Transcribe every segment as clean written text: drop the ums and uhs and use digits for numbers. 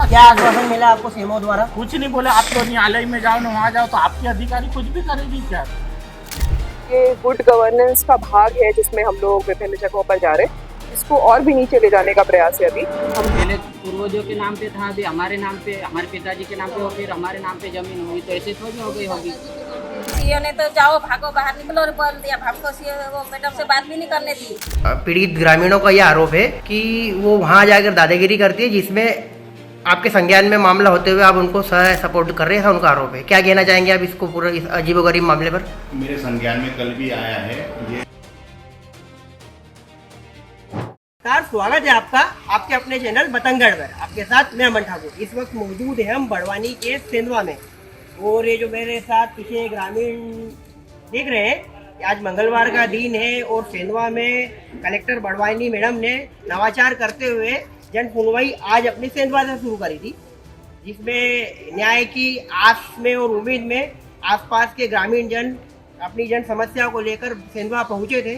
क्या आश्वासन मिला आपको सीएमओ द्वारा? कुछ नहीं बोले, आप तो न्यायालय में जाओ ना वहाँ जाओ तो आपकी अधिकारी कुछ भी करेगी क्या? ये गुड गवर्नेंस का भाग है जिसमें हम लोग विभिन्न जगहों पर जा रहे हैं। इसको और भी नीचे ले जाने का प्रयास है अभी। हम पहले पूर्वजों के नाम पे था, अभी हमारे नाम पे, हमारे पिताजी के नाम पे हो, फिर हमारे नाम पे जमीन हुई, तो ऐसे थोड़ी हो गई होगी। सीओ ने तो जाओ भागो बाहर निकलो और बोल दिया, हमको सीओ वो मैडम से बात भी नहीं करने दी। पीड़ित ग्रामीणों का यह आरोप है कि वो वहाँ जाकर दादागिरी करती है, जिसमें आपके संज्ञान में मामला होते हुए आप उनको सपोर्ट कर रहे हैं, उनका आरोप है। क्या कहना चाहेंगे आप इसको पूरा इस अजीबोगरीब मामले पर? मेरे संज्ञान में कल भी आया है ये। स्वागत है आपका आपके अपने चैनल बतंगड़ पर। आपके साथ मैं अमन ठाकुर। इस वक्त मौजूद है हम बड़वानी के सेंधवा में, और ये जो मेरे साथ पीछे ग्रामीण देख रहे हैं, आज मंगलवार का दिन है और सेंधवा में कलेक्टर बड़वानी मैडम ने नवाचार करते हुए जन सुनवाई आज अपनी सेंधवा से शुरू करी थी, जिसमें न्याय की आस में और उम्मीद में आसपास के ग्रामीण जन अपनी जन समस्या को लेकर सेंधवा पहुंचे थे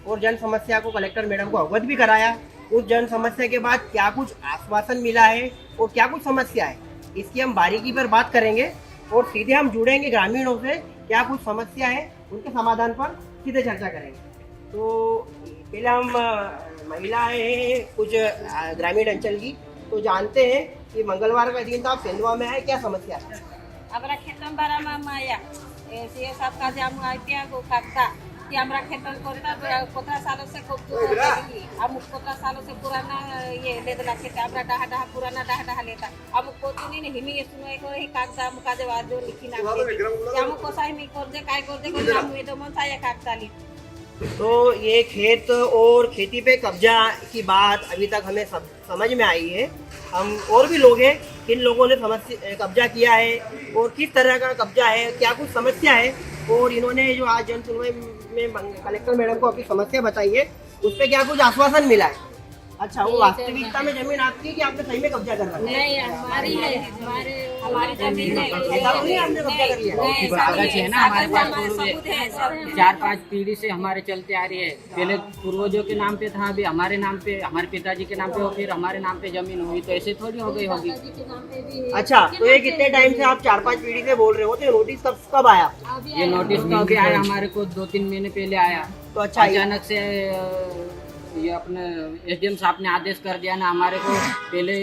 और जन समस्या को कलेक्टर मैडम को अवगत भी कराया। उस जन समस्या के बाद क्या कुछ आश्वासन मिला है और क्या कुछ समस्या है, इसकी हम बारीकी पर बात करेंगे और सीधे हम जुड़ेंगे ग्रामीणों से। क्या कुछ समस्या है उनके समाधान पर सीधे चर्चा करेंगे। तो पहले हम महिलाएं हैं कुछ ग्रामीण अंचल की, तो जानते हैं कि मंगलवार का दिन था, आप सेंधवा में आए, क्या समस्या है? हमरा खेतन बारा में माया सीओ साहब का जाम आइया गो कागदा कि हमरा खेतन कोता 15 सालों से खूब हम 15 सालों से पुराना ये ले देला खेत हमरा डहा पुराना डहा लेता हम को नहीं हिमी ये सुनो एक ही कागदा मुका दे वाद जो लिखी ना हम को साही मी कर दे काय कर दे हम ये तो मन साया कागदा ली। तो ये खेत और खेती पे कब्जा की बात अभी तक हमें समझ में आई है। हम और भी लोग हैं, किन लोगों ने कब्जा किया है और किस तरह का कब्जा है, क्या कुछ समस्या है, और इन्होंने जो आज जन सुनवाई में कलेक्टर मैडम को अपनी समस्या बताई है, उस पर क्या कुछ आश्वासन मिला है। अच्छा, वो वास्तविकता में जमीन आपकी है कि आपने सही में कब्जा कर रखा है? नहीं, हमारी है, हमारी जमीन है। ऐसा नहीं आपने कब्जा कर लिया? कागज है ना हमारे पास, 4-5 पीढ़ी से हमारे चलते आ रही है। पहले पूर्वजों के नाम पे था, अभी हमारे नाम पे, हमारे पिताजी के नाम पे हो, फिर हमारे नाम पे जमीन हुई, तो ऐसे थोड़ी हो गई होगी। अच्छा, तो ये कितने टाइम से आप 4-5 पीढ़ी से बोल रहे हो, तो नोटिस कब आया? ये नोटिस तो अभी आया हमारे को 2-3 महीने पहले आया। तो अच्छा, अचानक से ये अपने एसडीएम साहब ने आदेश कर दिया ना, हमारे को पहले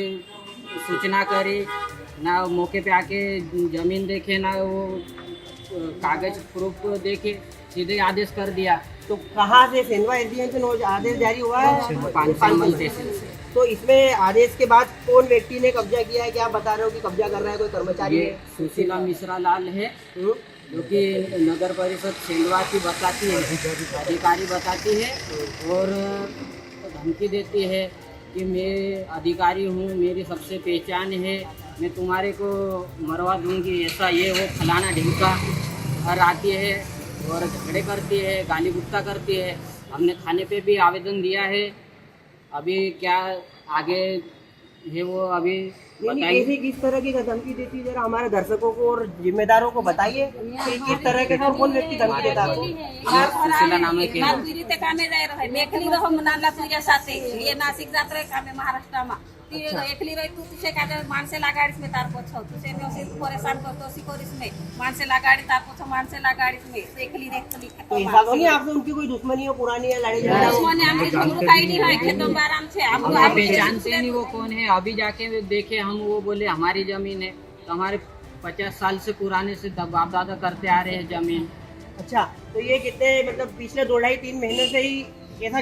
सूचना करी ना, मौके पे आके जमीन देखे ना, वो कागज प्रूफ देखे, सीधे आदेश कर दिया। तो कहाँ से सेंधवा एसडीएम से आदेश जारी हुआ है? पानमल स्टेशन से। तो इसमें आदेश के बाद कौन व्यक्ति ने कब्जा किया है? क्या आप बता रहे हो कि कब्जा कर रहा है कोई कर्मचारी है? सुशीला मिश्रा लाल है, जो कि नगर परिषद सेंधवा की बताती है, अधिकारी बताती है और धमकी देती है कि मैं अधिकारी हूँ, मेरी सबसे पहचान है, मैं तुम्हारे को मरवा दूंगी, ऐसा ये वो फलाना ढिमका हर आती है और झगड़े करती है, गाली गुस्सा करती है। हमने थाने पे भी आवेदन दिया है, अभी क्या आगे है वो अभी बताइए। किस तरह की धमकी देती है, जरा हमारे दर्शकों को और जिम्मेदारों को बताइए कि किस तरह के कौन व्यक्ति धमकी देता है? सुशीला नाम है कामे जाय रहे मेखली रहो मनाला तुझ्या साथे ये नाशिक जात रहे कामे महाराष्ट्रमा ती एकली रही तू तुझे काय माणसे लागाडीस में तार पोछव तुझे ने उसे परेशान करतो सी कोरिस में माणसे लागाडी तार पोछव माणसे लागाडीस में एकली देखली। तो ऐसा तो नहीं आपसे उनकी कोई दुश्मनी हो, पुरानी है, लड़ाई झगड़ा? दुश्मनी आमची झगड़ा काही नहीं है, खेतों बाराम से हम पहचानते नहीं वो कौन है। अभी जाके देखे हम, वो बोले हमारी जमीन है, तो हमारे 50 साल से पुराने से बाप दादा करते आ रहे हैं जमीन। अच्छा, तो ये कितने मतलब पिछले 2-2.5-3 महीने से ही ऐसा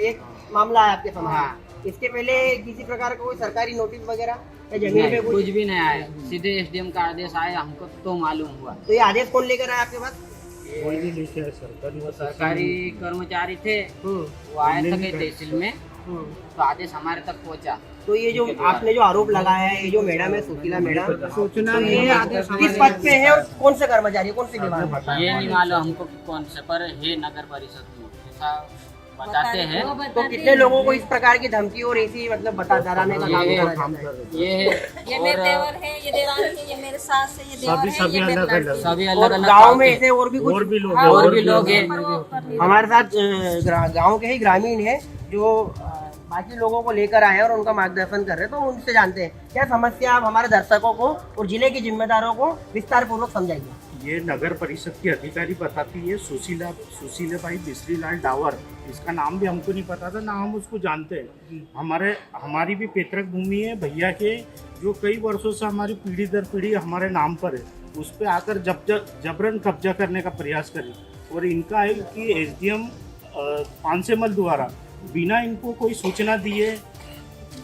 एक मामला है आपके सामने? हाँ। इसके पहले किसी प्रकार का कोई सरकारी नोटिस वगैरह या जमीन पे कुछ भी नहीं आया, सीधे एसडीएम का आदेश आया, हमको तो मालूम हुआ। तो ये आदेश कौन लेकर आया आपके पास? सरकारी कर्मचारी थे, वो आए थे कहीं तहसील में, तो आदेश हमारे तक पहुंचा। तो ये जो आपने जो आरोप लगाया है, ये जो मैडम है सुशीला मैडम, सूचना ये आदेश किस पद पे है और कौन से कर्मचारी, कौन से विभाग में? ये नहीं मालूम हमको कि कौन से, पर है नगर परिषद में, ऐसा बताते हैं। तो कितने लोगों को इस प्रकार की धमकी और ऐसी मतलब बता डराने का काम कर रहे हैं? ये मेरे देवर है, ये देरानी है, ये मेरे सास है, ये देवर है, ये मेरे लड़की है। सभी अलग अलग गांव में ऐसे और भी लोग हैं। हमारे साथ गांव के ही ग्रामीण हैं जो बाकी लोगों को लेकर आए हैं और उनका मार्गदर्शन कर रहे हैं, तो उनसे जानते हैं क्या समस्या। आप हमारे दर्शकों को और जिले के जिम्मेदारों को विस्तार पूर्वक समझाइए। ये नगर परिषद की अधिकारी बताती है सुशीला भाई बिसरीलाल डावर। इसका नाम भी हमको नहीं पता था, ना हम उसको जानते हैं। हमारी भी पैतृक भूमि है भैया के, जो कई वर्षों से हमारी पीढ़ी दर पीढ़ी हमारे नाम पर है। उस पर आकर जबरन कब्जा करने का प्रयास करे। और इनका है कि एसडीएम पानसेमल द्वारा बिना इनको कोई सूचना दिए,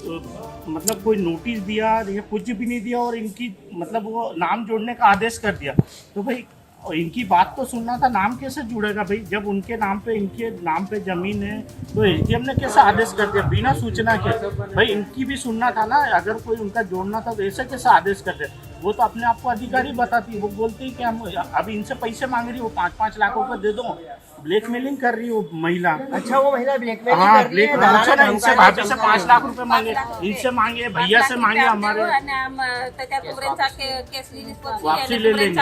मतलब कोई नोटिस दिया या कुछ भी नहीं दिया, और इनकी मतलब वो नाम जोड़ने का आदेश कर दिया। तो भाई इनकी बात तो सुनना था, नाम कैसे जुड़ेगा भाई? जब इनके नाम पे जमीन है तो एसडीएम ने कैसे आदेश कर दिया बिना सूचना के? भाई इनकी भी सुनना था ना, अगर कोई उनका जोड़ना था तो ऐसे कैसे आदेश कर दिया? वो तो अपने आप को अधिकारी बताती है। वो बोलती है कि हम अब इनसे पैसे मांग रही हो, 5-5 लाख रुपए दे दो, ब्लैकमेलिंग कर रही हो महिला। अच्छा, वो महिला ब्लैकमेलिंग हाँ, कर रही है, ब्लैकमेलिंग इनसे भाभी से 5 लाख रुपए मांगे, इनसे मांगे, भैया से मांगे हमारे, वापसी ले लेंगे।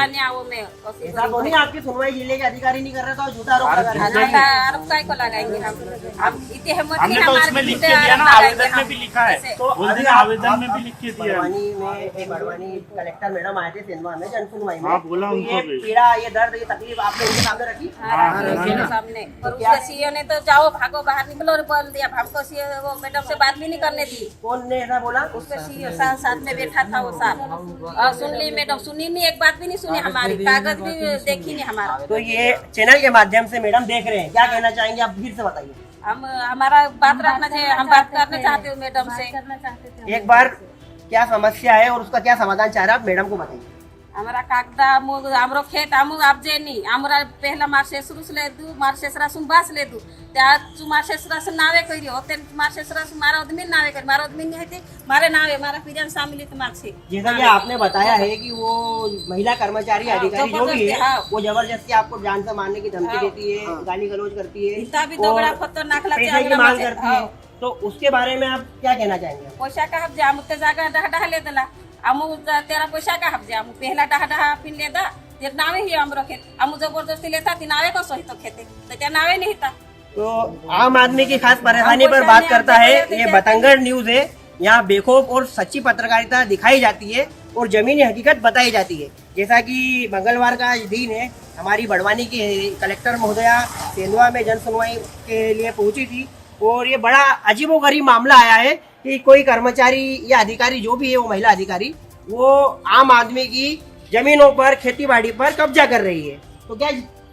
ऐसा तो नहीं आपकी सुनवाई जिले के अधिकारी नहीं कर रहे तो झूठा आरोप लगा रहे हैं। आरोप काय को लगाएंगे हम? इतनी हिम्मत हमने नहीं तो हमारे उसमें लिख के विरुद्ध दिया ना, आरोप आवेदन लगाएंगे में भी लिखा है। हम। तो बोल अभी दिया, आप आवेदन में भी लिख के दिया। बड़वानी कलेक्टर मैडम आए थे सेंधवा में जन सुनवाई में। हाँ, बोला तो उनको ये भी। पीड़ा, ये दर्द, ये तकलीफ आपने उनके सामने रखी। हाँ, सामने। और उसके सीओ ने तो जाओ भागो बाहर निकलो और बोल दिया। हमको सीओ वो मैडम से बात भी नहीं करने दी। कौन ने ऐसा बोला? उसके सीओ साथ में बैठा था वो साहब, और सुन ली मैडम, सुनी नहीं, एक बात भी नहीं सुनी हमारी, कागज भी देखी नहीं हमारा। तो ये चैनल के माध्यम से मैडम देख रहे हैं, क्या कहना चाहेंगे आप फिर से बताइए। हम हमारा बात रखना चाहिए, हम बात करना चाहते हो मैडम से। एक बार क्या समस्या है और उसका क्या समाधान चाह रहे हैं आप मैडम को बताइए। हमारा कागदा हमरो खेत आप जेनी हमरा पहला मार्शेसरुस ले दू, मार्शेसरासुम बास ले दू, त्या चु मार्शेसरास नावे करी होते, मार्शेसरास मारा आदमी नावे कर, मारा आदमी नहीं थे मारे नावे, मारा पिजन सम्मिलित मार्क्से। जैसा कि आपने बताया है कि वो महिला कर्मचारी अधिकारी जो भी है, वो जबरदस्ती आपको जान से मारने की धमकी देती है, गाली गलौज करती है, इतना भी दो बड़ा खतरनाक लगता पैसे की मांग करती है। तो उसके बारे में आप क्या कहना चाहेंगे? पैसा का हब जा मुते जागा डह ले दला, हमु तेरा पैसा का हब जा, पहला डह पिन ले दा, ये नावे ही हमरो खेत, हमु जबरदस्ती लेता ती नावे को सही तो खेते, तो क्या नावे नहीं था। तो आम आदमी की खास परेशानी पर बात करता है ये बतंगड़ न्यूज है। यहाँ बेखौफ और सच्ची पत्रकारिता दिखाई जाती है और जमीनी हकीकत बताई जाती है। जैसा कि मंगलवार का दिन है, हमारी बड़वानी की कलेक्टर महोदया सेंधवा में जन सुनवाई के लिए पहुंची थी और ये बड़ा अजीबोगरीब मामला आया है कि कोई कर्मचारी या अधिकारी जो भी है, वो महिला अधिकारी, वो आम आदमी की जमीनों पर, खेती बाड़ी पर कब्जा कर रही है। तो क्या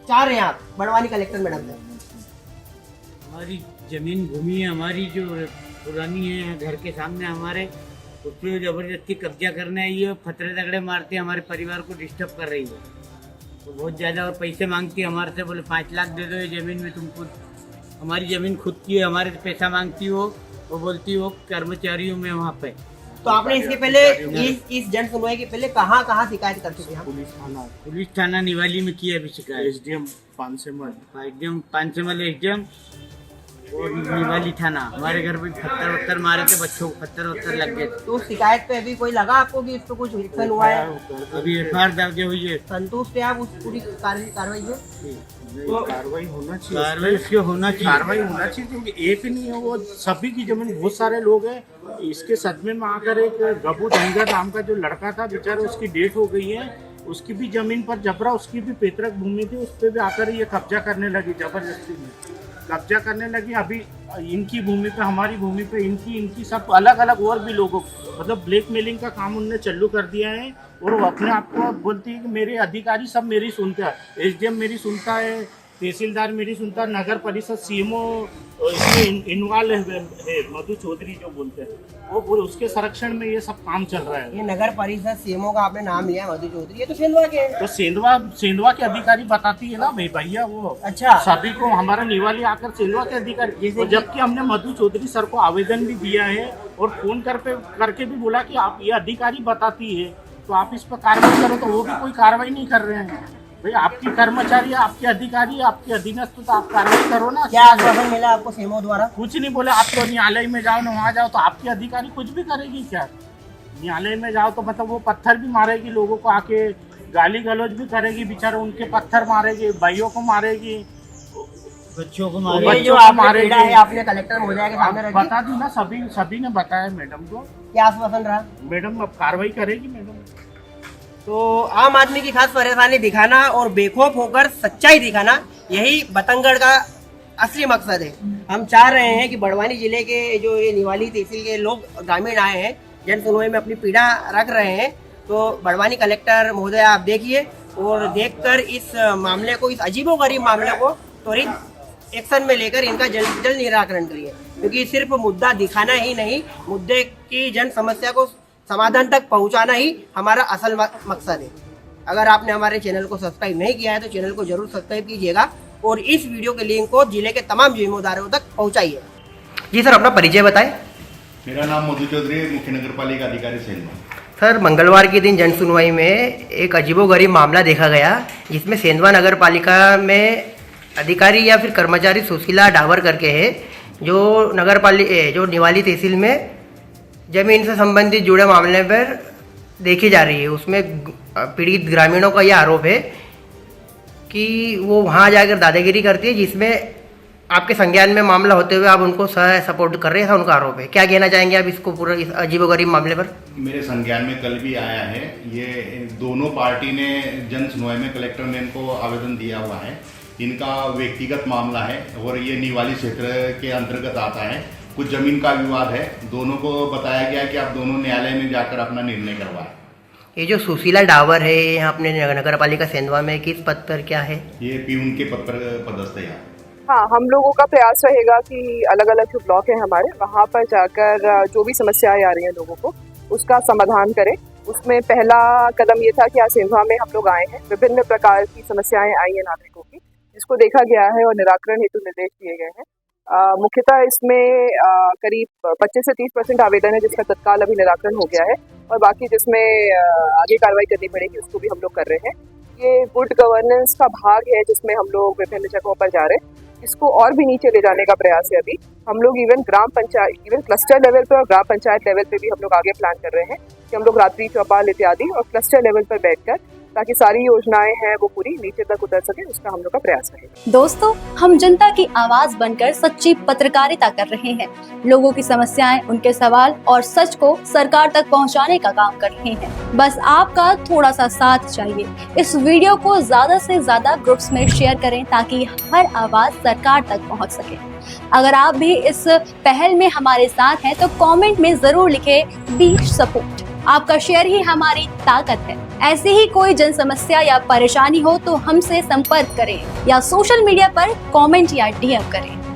चाह रहे हैं आप बड़वानी कलेक्टर मैडम से? हमारी जमीन भूमि है, हमारी जो पुरानी है, घर के सामने हमारे, उस पर जबरदस्ती कब्जा करने आई है, फतरे तगड़े मारते हैं, हमारे परिवार को डिस्टर्ब कर रही है। तो बहुत ज़्यादा और पैसे मांगती है हमारे से, बोले 5 लाख दे दो ये ज़मीन में तुमको। हमारी ज़मीन खुद की है, हमारे से पैसा मांगती हो, वो बोलती हो कर्मचारी हूँ मैं वहाँ पे। तो आपने इसके पहले इस जन सुनवाई के पहले कहाँ शिकायत कर चुके हैं? पुलिस थाना निवाली में किया अभी शिकायत, एसडीएम पानसेमल, एकदम 5 मल एसडीएम और निवाली थाना। हमारे घर पे पत्थर मारे थे, बच्चों को पत्थर लग गए थे। तो शिकायत पे अभी कोई लगा आपको कि इस पे कुछ एक्शन हुआ है? अभी एफआईआर दर्ज हुई है। संतुष्ट है आप उस पूरी कार्रवाई से? तो कार्रवाई होना चाहिए, कार्रवाई उसकी होना चाहिए, कार्रवाई होना चाहिए, क्योंकि एक नहीं है, वो सभी की जमीन, बहुत सारे लोग हैं। इसके सदमे में आकर एक गबू धनगर नाम का जो लड़का था बेचारा, उसकी डेथ हो गई है, उसकी भी जमीन पर जबरा, उसकी भी पैतृक भूमि थी, उस पर भी आकर ये कब्जा करने लगी, जबरदस्ती में कब्जा करने लगी। अभी इनकी भूमि पे, हमारी भूमि पे, इनकी सब अलग अलग और भी लोगों, मतलब ब्लैकमेलिंग का काम उनने चालू कर दिया है। और वो अपने आप को बोलती है कि मेरे अधिकारी सब मेरी सुनते हैं, एसडीएम मेरी सुनता है, तहसीलदार मेरी सुनता है, नगर परिषद सीएमओ इसमें इन्वॉल्व है, मधु चौधरी जो बोलते हैं, वो पूरे उसके संरक्षण में ये सब काम चल रहा है। ये नगर परिषद सीएमओ का आपने नाम लिया, मधु चौधरी, ये तो सेंधवा के हैं। तो सेंधवा के अधिकारी बताती है ना भाई, भैया वो अच्छा, सभी को हमारा निवाली आकर सेंधवा के अधिकारी, जबकि हमने मधु चौधरी सर को आवेदन भी दिया है और फोन करके भी बोला कि आप ये अधिकारी बताती है तो आप इस पर कार्रवाई करो, तो वो भी कोई कार्रवाई नहीं कर रहे हैं। भाई आपकी कर्मचारी, आपके अधिकारी, आपके अधीनस्थ, तो आप कार्रवाई करो ना। क्या आश्वासन मिला आपको सीएमओ द्वारा? कुछ नहीं बोले, आप तो न्यायालय में जाओ ना, वहाँ जाओ, तो आपकी अधिकारी कुछ भी करेगी क्या? न्यायालय में जाओ तो मतलब वो पत्थर भी मारेगी, लोगों को आके गाली गलौज भी करेगी, बेचारे उनके पत्थर मारेगी, भाइयों को मारेगी। बच्चों को ये मारे जो आपने पीड़ा है आपने कलेक्टर महोदय के सामने रखी, बता दी ना, सभी ने बताया मैडम को। क्या आश्वासन रहा? मैडम अब कार्रवाई करेगी मैडम। तो आम आदमी की खास परेशानी दिखाना और बेखौफ होकर सच्चाई दिखाना, यही बतंगड़ का असली मकसद है। हम चाह रहे हैं कि बड़वानी जिले के जो ये निवाली तहसील के लोग ग्रामीण आए हैं, जन सुनवाई में अपनी पीड़ा रख रहे हैं, तो बड़वानी कलेक्टर महोदय आप देखिए और देखकर इस मामले को, इस अजीबोगरीब मामले को त्वरित एक्शन में लेकर इनका जल्द जल्द निराकरण करिए, क्योंकि सिर्फ मुद्दा दिखाना ही नहीं, मुद्दे की जन समस्या को समाधान तक पहुंचाना ही हमारा असल मकसद है। अगर आपने हमारे चैनल को सब्सक्राइब नहीं किया है तो चैनल को जरूर सब्सक्राइब कीजिएगा और इस वीडियो के लिंक को जिले के तमाम जिम्मेदारों तक पहुंचाइए। जी सर, अपना परिचय बताएं। मेरा नाम मधु चौधरी, मुख्य नगर पालिका अधिकारी सेंधवा। सर, मंगलवार के दिन जन सुनवाई में एक अजीबोगरीब मामला देखा गया, जिसमें सेंधवा नगर पालिका में अधिकारी या फिर कर्मचारी सुशीला डावर करके है, जो निवाली तहसील में जमीन से संबंधित जुड़े मामले पर देखी जा रही है। उसमें पीड़ित ग्रामीणों का यह आरोप है कि वो वहाँ जाकर दादागिरी करती है, जिसमें आपके संज्ञान में मामला होते हुए आप उनको सपोर्ट कर रहे हैं, ऐसा उनका आरोप है। क्या कहना चाहेंगे आप इसको, पूरा इस अजीबोगरीब मामले पर? मेरे संज्ञान में कल भी आया है। ये दोनों पार्टी ने जन सुनवाई में कलेक्टर ने इनको आवेदन दिया हुआ है। इनका व्यक्तिगत मामला है और ये निवाली क्षेत्र के अंतर्गत आता है। कुछ जमीन का विवाद है, दोनों को बताया गया कि आप दोनों न्यायालय में जाकर अपना निर्णय करवाएं। ये जो सुशीला डावर है यहाँ अपने नगर पालिका सेंधवा में, किस पद पर क्या है? ये पीऊन के पद पर पदस्थ है। हाँ, हम लोगों का प्रयास रहेगा कि अलग अलग जो ब्लॉक है हमारे, वहाँ पर जाकर जो भी समस्याएं आ रही हैं लोगों को, उसका समाधान करें। उसमें पहला कदम ये था कि आज सेंधवा में हम लोग आए हैं। विभिन्न प्रकार की समस्याएं आई हैं नागरिकों की, जिसको देखा गया है और निराकरण हेतु निर्देश दिए गए हैं। मुख्यतः इसमें करीब 25 से 30% आवेदन है, जिसका तत्काल अभी निराकरण हो गया है, और बाकी जिसमें आगे कार्रवाई करनी पड़ेगी उसको भी हम लोग कर रहे हैं। ये गुड गवर्नेंस का भाग है, जिसमें हम लोग विभिन्न जगहों पर जा रहे हैं। इसको और भी नीचे ले जाने का प्रयास है। अभी हम लोग इवन ग्राम पंचायत, इवन क्लस्टर लेवल पर और ग्राम पंचायत लेवल पे भी हम लोग आगे प्लान कर रहे हैं कि हम लोग रात्रि चौपाल इत्यादि और क्लस्टर लेवल पर बैठकर, ताकि सारी योजनाएं हैं वो पूरी नीचे तक उतर सके, उसका हम लोग का प्रयास रहेगा। दोस्तों, हम जनता की आवाज बनकर सच्ची पत्रकारिता कर रहे हैं। लोगों की समस्याएं, उनके सवाल और सच को सरकार तक पहुंचाने का काम कर रहे हैं। बस आपका थोड़ा सा साथ चाहिए। इस वीडियो को ज्यादा से ज्यादा ग्रुप्स में शेयर करें, ताकि हर आवाज सरकार तक पहुंच सके। अगर आप भी इस पहल में हमारे साथ हैं तो कमेंट में जरूर लिखें बी सपोर्ट। आपका शेयर ही हमारी ताकत है। ऐसी ही कोई जन समस्या या परेशानी हो तो हमसे संपर्क करें या सोशल मीडिया पर कमेंट या डीएम करें।